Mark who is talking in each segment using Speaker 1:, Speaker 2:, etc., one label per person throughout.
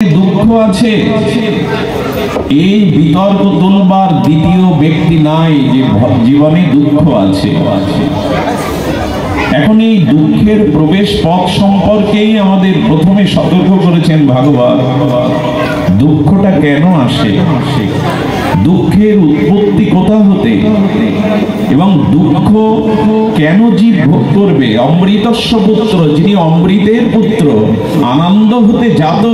Speaker 1: দুঃখ আছে, এই বিতর্ক তুলবার দ্বিতীয় ব্যক্তি নাই যে জীবনে দুঃখ আছে। এখন এই দুঃখের প্রবেশ পথ সম্পর্কেই আমাদের প্রথমে সতর্ক করেছেন ভাগবত। দুঃখটা কেন আসে, দুঃখের উৎপত্তি কোথা হতে, এবং দুঃখ কেন জীব ভোগ করবে। অমৃতস্য পুত্র, যিনি অমৃতের পুত্র, আনন্দ হতে জাত,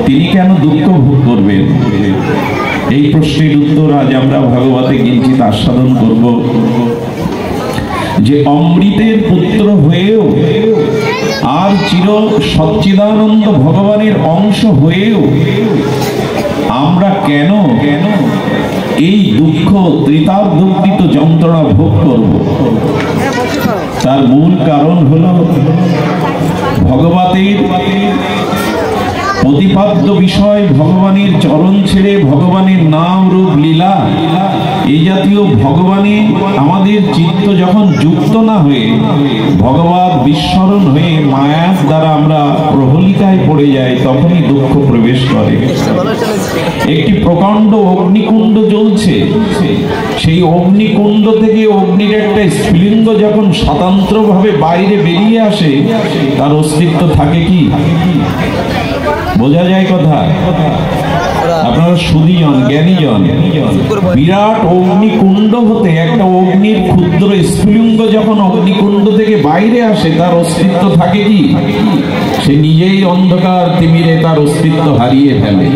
Speaker 1: তিনি কেন দুঃখ ভোগ করবেন? এই প্রশ্নের উত্তর আজ আমরা ভাগবতে কিঞ্চিৎ আস্বাদন করব। যে অমৃতের পুত্র হয়েও আর চির সচ্চিদানন্দ ভগবানের অংশ হয়েও আমরা কেন এই দুঃখ ত্রিতার্ধকৃত যন্ত্রণা ভোগ করব? তার মূল কারণ হল ভগবতের প্রতিপাদ্য বিষয় ভগবানের চরণ ছেড়ে ভগবানের নাম রূপ লীলা এই জাতীয় ভগবানে আমাদের চিত্ত যখন যুক্ত না হয়ে ভগবত বিস্মরণ হয়ে মায়ার দ্বারা আমরা প্রহলিকায় পড়ে যাই, তখনই দুঃখ প্রবেশ করে। একটি প্রকাণ্ড অগ্নিকুণ্ড জ্বলছে, সেই অগ্নিকুণ্ড থেকে অগ্নির একটা স্ফুলিঙ্গ যখন স্বতন্ত্রভাবে বাইরে বেরিয়ে আসে, তার অস্তিত্ব থাকে কি? বোঝা যায় কথা? আপনারা সুধীজন, জ্ঞানীজন, বিরাট অগ্নিকুণ্ড হতে একটা অগ্নির ক্ষুদ্র স্ফুলিঙ্গ যখন অগ্নিকুণ্ড থেকে বাইরে আসে, তার অস্তিত্ব থাকে কি? সে নিজেই অন্ধকার তিমিরে তার অস্তিত্ব হারিয়ে ফেলে।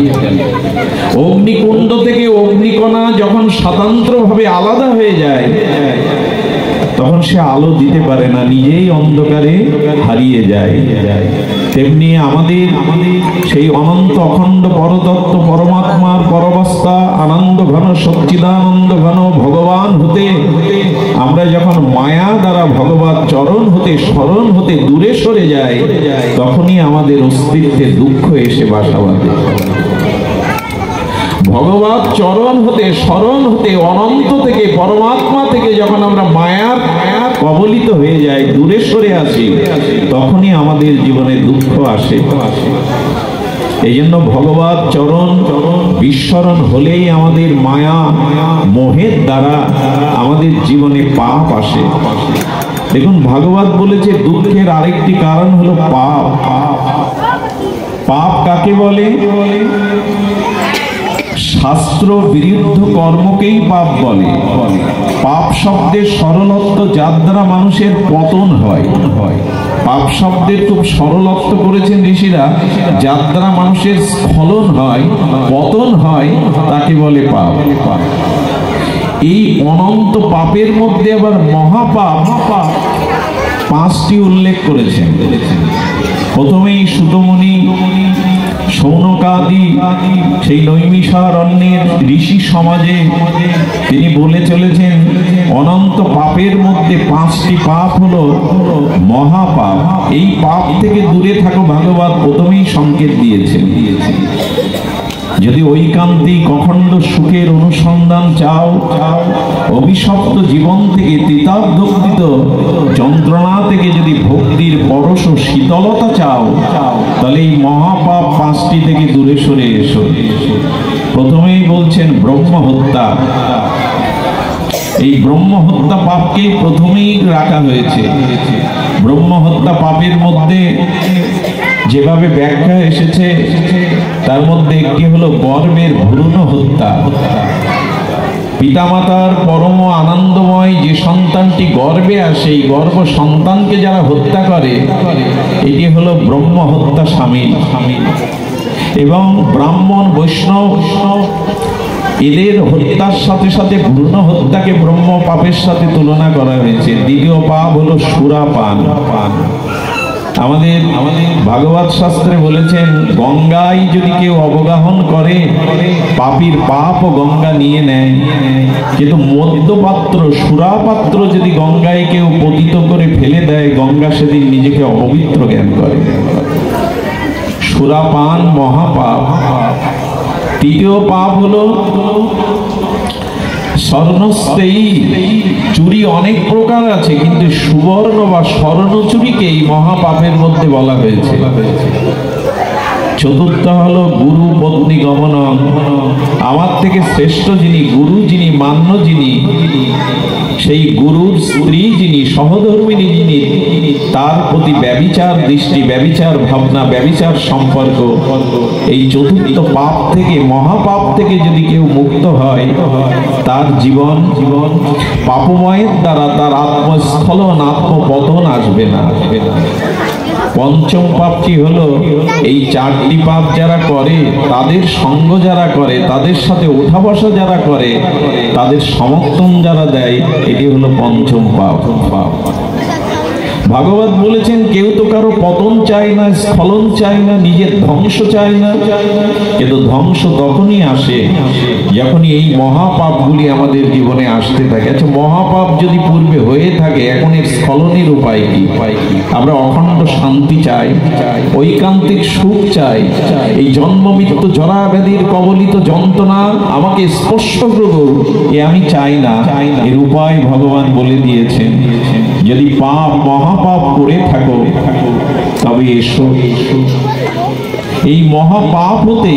Speaker 1: অগ্নিকুণ্ড থেকে অগ্নিকণা যখন স্বতন্ত্রভাবে আলাদা হয়ে যায়, তখন সে আলো দিতে পারে না, নিজেই অন্ধকারে হারিয়ে যায়। তেমনি আমাদের সেই অনন্ত অখণ্ড পরতত্ত্ব পরমাত্মার পরবস্থা আনন্দ ঘন সচ্চিদানন্দ ঘন ভগবান হতে আমরা যখন মায়া দ্বারা ভগবত চরণ হতে স্মরণ হতে দূরে সরে যাই, তখনই আমাদের অস্তিত্বে দুঃখ এসে বাসা বাঁধে। ভগবত চরণ হতে স্মরণ হতে অনন্ত থেকে পরমাত্মা থেকে যখন আমরা মায়ার কবলিত হয়ে যাই, দূরে সরে আসি, তখনই আমাদের জীবনে দুঃখ আসে। এই জন্য ভগবত চরণ বিস্মরণ হলেই আমাদের মায়া মোহের দ্বারা আমাদের জীবনে পাপ আসে। দেখুন, ভাগবত বলেছে দুঃখের আরেকটি কারণ হলো পাপ। পাপ কাকে বলে? শাস্ত্র বিরুদ্ধ কর্মকেই পাপ বলে। পাপ শব্দের সরলত্ব যার দ্বারা মানুষের পতন হয়। পাপ শব্দের খুব সরলত্ব করেছেন ঋষিরা, যার দ্বারা মানুষের স্খলন হয়, পতন হয়, তাকে বলে পাপ। এই অনন্ত পাপের মধ্যে আবার মহাপাপ পাঁচটি উল্লেখ করেছেন। প্রথমেই সুতমুনি সৌনকাদি সেই নৈমিষারণ্যের ঋষি সমাজে তিনি বলে চলেছেন, অনন্ত পাপের মধ্যে পাঁচটি পাপ হলো মহাপাপ। এই পাপ থেকে দূরে থাকো, ভাগবত প্রথমেই সংকেত দিয়েছেন। যদি ঐকান্তিক অখণ্ড সুখের অনুসন্ধান চাও, অভিশপ্ত জীবন থেকে ত্রিতার্ধকৃত যন্ত্রণা থেকে যদি ভক্তির পরশ ও শীতলতা চাও, তাহলে এই মহাপাপ পাঁচটি থেকে দূরে সরে এসো। প্রথমেই বলছেন ব্রহ্মহত্যা। এই ব্রহ্মহত্যা পাপকে প্রথমেই রাখা হয়েছে। ব্রহ্মহত্যা পাপের মধ্যে যেভাবে ব্যাখ্যা এসেছে, তার মধ্যে একটি হলো গর্ভের ভ্রূণ হত্যা। পিতামাতার পরম আনন্দময় যে সন্তানটি গর্ভে আসে, এই গর্ভ সন্তানকে যারা হত্যা করে, এটি হলো ব্রহ্ম হত্যা শামিল। এবং ব্রাহ্মণ বৈষ্ণব এদের হত্যার সাথে সাথে ভ্রূণ হত্যাকে ব্রহ্ম পাপের সাথে তুলনা করা হয়েছে। দ্বিতীয় পাপ হলো সুরাপান। আমাদের ভাগবত শাস্ত্রে বলেছেন, গঙ্গায় যদি কেউ অবগাহন করে, পাপীর পাপ ও গঙ্গা নিয়ে নেয়। কিন্তু মদ্যপাত্র সুরাপাত্র যদি গঙ্গায় কেউ পতিত করে ফেলে দেয়, গঙ্গা সেদিন নিজেকে অপবিত্র জ্ঞান করে। সুরাপান মহাপাপ। তৃতীয় পাপ হলো স্বর্ণস্তেই। চুরি অনেক প্রকার আছে, কিন্তু সুবর্ণ বা স্বর্ণ চুরিকেই মহাপাপের মধ্যে বলা হয়েছে। চতুর্থ হলো গুরু পত্নী গমনম, আমার থেকে শ্রেষ্ঠ যিনি, গুরু যিনি, মান্য যিনি, সেই গুরুর স্ত্রী যিনি, সহধর্মিনী যিনি, তার প্রতি ব্যভিচার দৃষ্টি, ব্যভিচার ভাবনা, ব্যভিচার সম্পর্ক, এই চতুর্থ পাপ থেকে, মহাপাপ থেকে যদি কেউ মুক্ত হয়, তার জীবন পাপময়ের দ্বারা তার আত্মস্খলন, আত্মপতন আসবে না। পঞ্চম পাপ কি হলো? এই চারটি পাপ যারা করে, তাদের সঙ্গ যারা করে, তাদের সাথে ওঠা বসা যারা করে, তাদের সমর্থন যারা দেয়, এটি হলো পঞ্চম পাপ। ভাগবত বলেছেন, কেউ তো কারো পতন চায় না, স্খলন চায় না, নিজের ধ্বংস চায় না, কিন্তু ধ্বংস তখনই আসে যখনই এই মহাপাপগুলি আমাদের জীবনে আসতে থাকে। আচ্ছা, মহাপাপ যদি পূর্বে হয়ে থাকে, এখন এর স্খলনের উপায় কি? আমরা অখণ্ড শান্তি চাই, ঐকান্তিক সুখ চাই, এই জন্ম মৃত্যু জরা ব্যাধির কবলিত যন্ত্রণা আমাকে স্পর্শ করুক, এ আমি চাই না। এর উপায় ভগবান বলে দিয়েছেন। যদি পাপ, মহাপাপ করে থাকো, তবে এসো এই মহাপাপ হতে